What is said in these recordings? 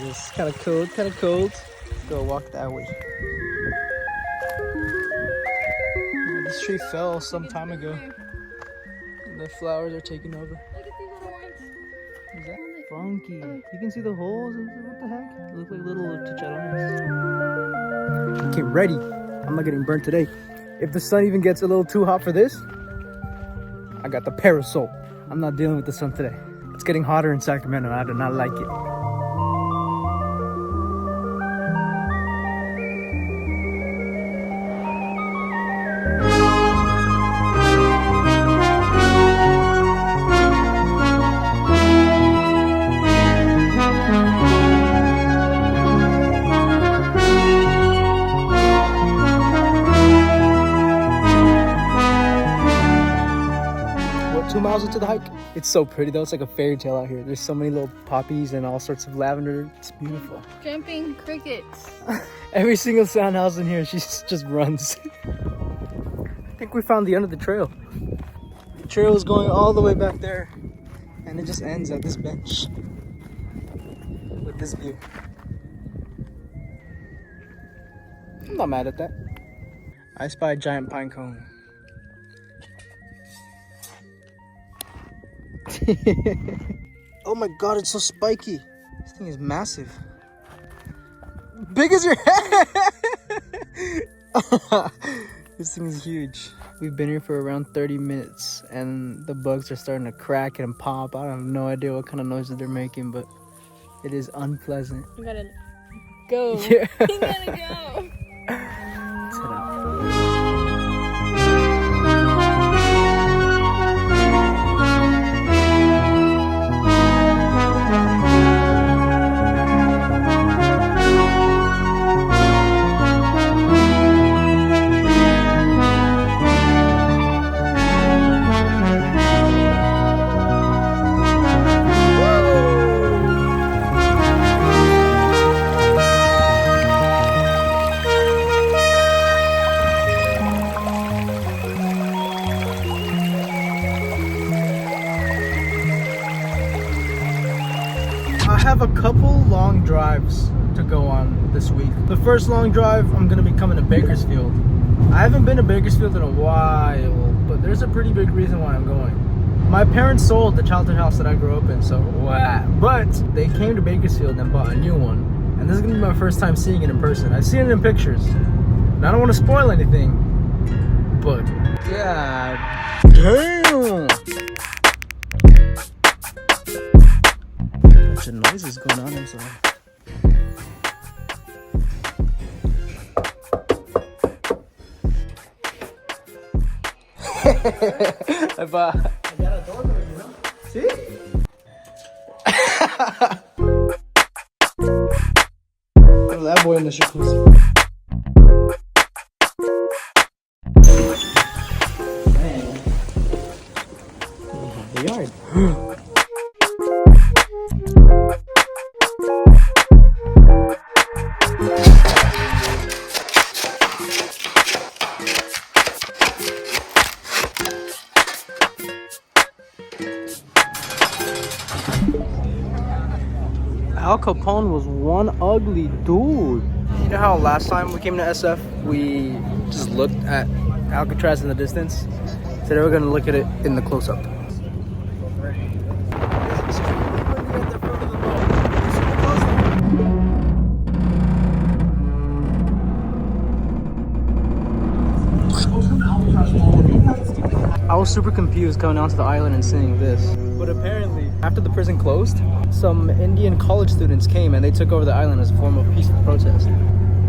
It's kind of cold, kind of cold. Let's go walk that way. Yeah, this tree fell some time ago. The flowers are taking over. Look at these little ones. Is that funky? You can see the holes. What the heck? They look like little chicharrones. Okay, ready. I'm not getting burnt today. If the sun even gets a little too hot for this, I got the parasol. I'm not dealing with the sun today. It's getting hotter in Sacramento and I do not like it. What, 2 miles into the hike? It's so pretty though. It's like a fairy tale out here. There's so many little poppies and all sorts of lavender. It's beautiful. Jumping crickets. Every single sound house in here, she just runs. I think we found the end of the trail. The trail is going all the way back there, and it just ends at this bench with this view. I'm not mad at that. I spy a giant pine cone. Oh my god, it's so spiky. This thing is massive. Big as your head! This thing is huge. We've been here for around 30 minutes and the bugs are starting to crack and pop. I have no idea what kind of noises they're making, but it is unpleasant. You gotta go. Yeah. You gotta go. Ta-da. I have a couple long drives to go on this week. The first long drive, I'm gonna be coming to Bakersfield. I haven't been to Bakersfield in a while, but there's a pretty big reason why I'm going. My parents sold the childhood house that I grew up in, so but they came to Bakersfield and bought a new one. And this is gonna be my first time seeing it in person. I've seen it in pictures. And I don't want to spoil anything, but god damn! Bunch of noises going on inside. I got a doorbell, you know? See? Look at that boy in the jacuzzi. Man. The yard. Al Capone was one ugly dude. You know how last time we came to SF, we just looked at Alcatraz in the distance? Today we're gonna look at it in the close-up. I was super confused coming onto the island and seeing this. But apparently, after the prison closed, some Indian college students came and they took over the island as a form of peaceful protest.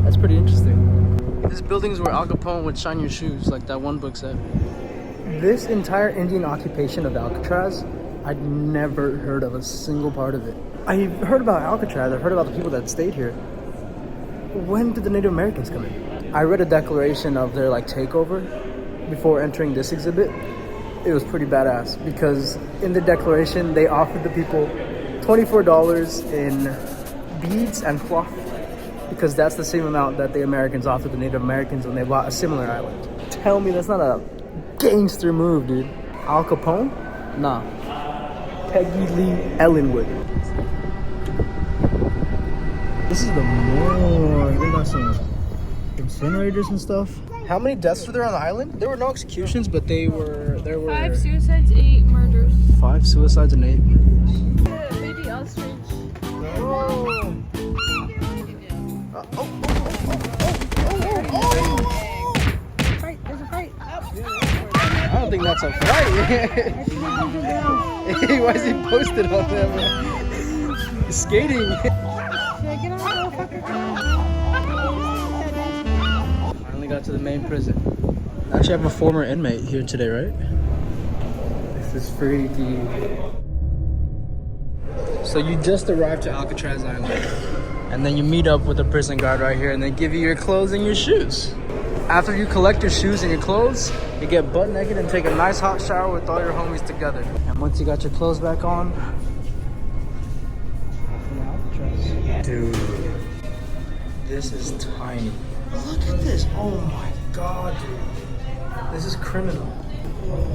That's pretty interesting. This building is where Al Capone would shine your shoes, like that one book said. This entire Indian occupation of Alcatraz, I'd never heard of a single part of it. I've heard about Alcatraz, I've heard about the people that stayed here. When did the Native Americans come in? I read a declaration of their takeover before entering this exhibit. It was pretty badass because in the declaration they offered the people $24 in beads and cloth because that's the same amount that the Americans offered the Native Americans when they bought a similar island. Tell me that's not a gangster move, dude. Al Capone? Nah. Peggy Lee Ellenwood. This is the morgue. They got some incinerators and stuff. How many deaths were there on the island? There were no executions, but there were 5 suicides, 8 murders. 5 suicides and 8 murders. Baby ostrich. Oh. Fight, there's a fight. I don't think that's a fight. Why is he posted on them? He's skating. Finally got to the main prison. I actually have a former inmate here today, right? This is freaky. So you just arrived to Alcatraz Island, and then you meet up with the prison guard right here, and they give you your clothes and your shoes. After you collect your shoes and your clothes, you get butt naked and take a nice hot shower with all your homies together. And once you got your clothes back on, dude, this is tiny. Look at this. Oh my god, dude. This is criminal.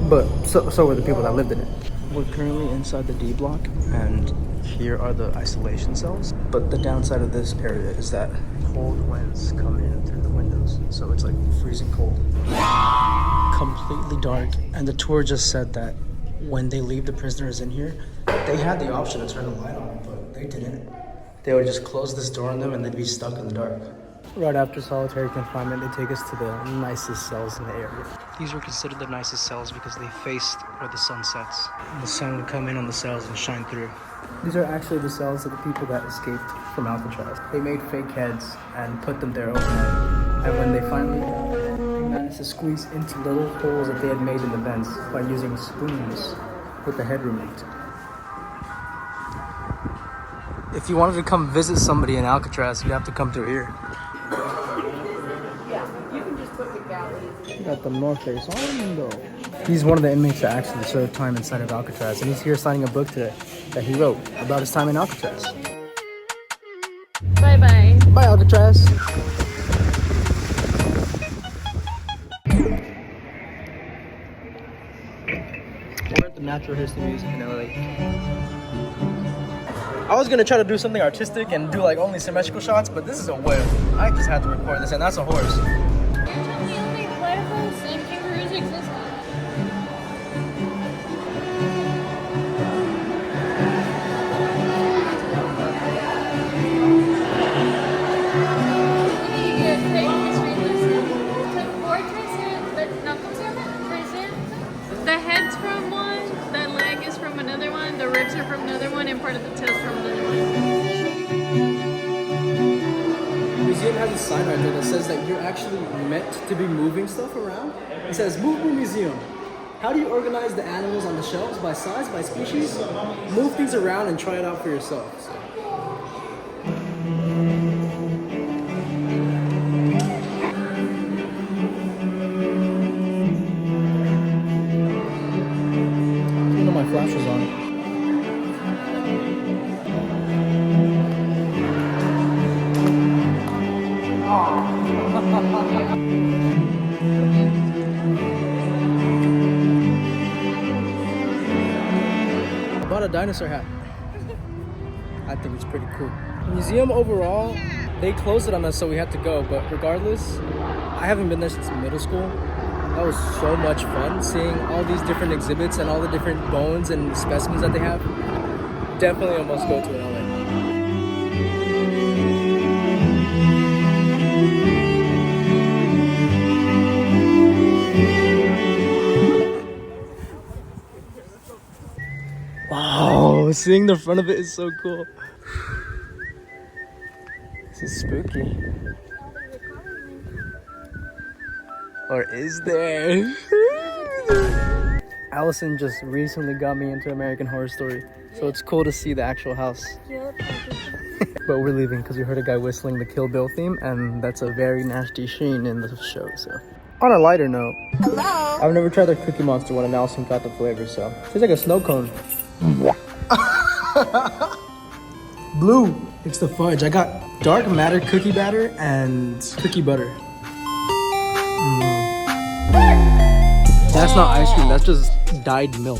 But so were the people that lived in it. We're currently inside the D block, and here are the isolation cells. But the downside of this area is that cold winds come in through the windows, so it's like freezing cold. Completely dark, and the tour just said that when they leave the prisoners in here, they had the option to turn the light on, but they didn't. They would just close this door on them and they'd be stuck in the dark. Right after solitary confinement, they take us to the nicest cells in the area. These were considered the nicest cells because they faced where the sun sets. The sun would come in on the cells and shine through. These are actually the cells of the people that escaped from Alcatraz. They made fake heads and put them there overnight. And when they finally managed to squeeze into little holes that they had made in the vents by using spoons with the head removed. If you wanted to come visit somebody in Alcatraz, you'd have to come through here. Yeah, you can just put the galley. You got the North Face on though. He's one of the inmates that actually served time inside of Alcatraz, and he's here signing a book today that he wrote about his time in Alcatraz. Bye-bye. Bye, Alcatraz. We're at the Natural History Museum in LA. I was gonna try to do something artistic and do like only symmetrical shots, but this is a whale. I just had to record this, and that's a horse. The only platypus and kangaroos exist. The head's from one, the leg is from another one, the ribs are from another one, and part of the tail's from another one. The museum has a sign right there that says that you're actually meant to be moving stuff around. It says, "Move museum." How do you organize the animals on the shelves? By size, by species? Move things around and try it out for yourself. So. My flash was on. I bought a dinosaur hat. I think it's pretty cool. Museum overall, they closed it on us, so we had to go. But regardless, I haven't been there since middle school. That was so much fun seeing all these different exhibits and all the different bones and specimens that they have. Definitely a must go to in LA. Wow, seeing the front of it is so cool. This is spooky. Or is there? Allison just recently got me into American Horror Story, so it's cool to see the actual house. Yep. But we're leaving because we heard a guy whistling the Kill Bill theme, and that's a very nasty scene in the show. So, on a lighter note, Hello. I've never tried the Cookie Monster one, and Allison got the flavor, so it's like a snow cone. Blue. It's the fudge. I got dark matter cookie batter and cookie butter. That's not ice cream, that's just dyed milk.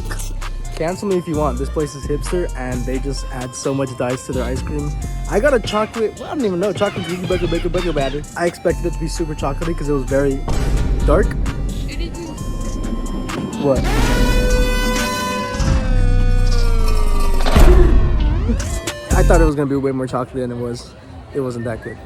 Cancel me if you want. This place is hipster and they just add so much dice to their ice cream. I got a chocolate, well, I don't even know, chocolate cookie burger batter. I expected it to be super chocolatey because it was very dark. It isn't. What? I thought it was gonna be way more chocolatey than it was. It wasn't that good.